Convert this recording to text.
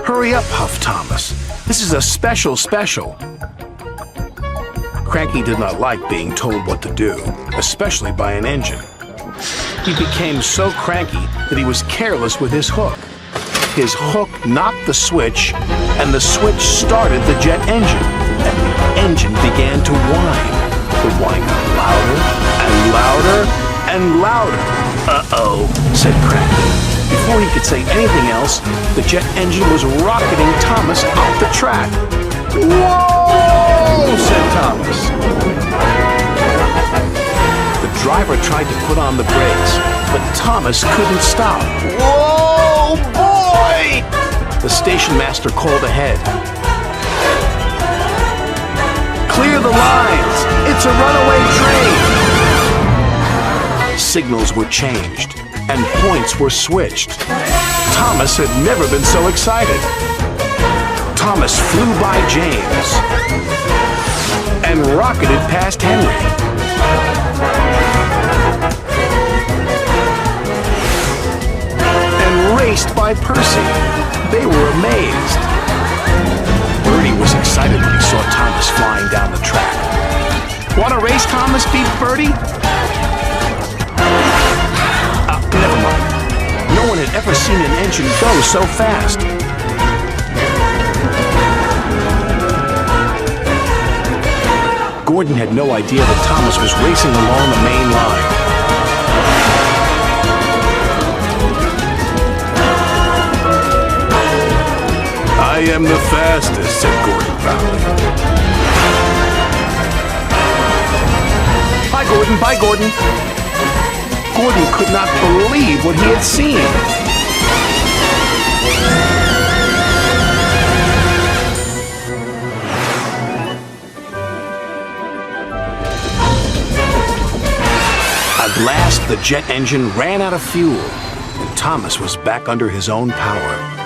Hurry up, huffed Thomas. This is a special. Cranky did not like being told what to do, especially by an engine. He became so cranky that he was careless with his hook. His hook knocked the switch, and the switch started the jet engine, and the engine began to whine. The whine got louder and louder and louder. Uh-oh, said Cranky. Before he could say anything else, the jet engine was rocketing Thomas off the track. Whoa, said Thomas. The driver tried to put on the brakes, but Thomas couldn't stop. Whoa, boy! The station master called ahead. Clear the lines! It's a runaway train! Signals were changed, and points were switched. Thomas had never been so excited. Thomas flew by James and rocketed past Henry. And raced by Percy. They were amazed. Bertie was excited when he saw Thomas flying down the track. Want to race, Thomas? Beat Bertie? Never mind. No one had ever seen an engine go so fast. Gordon had no idea that Thomas was racing along the main line. I am the fastest, said Gordon proudly. Bye, Gordon. Bye, Gordon. Gordon could not believe what he had seen. At last, the jet engine ran out of fuel, and Thomas was back under his own power.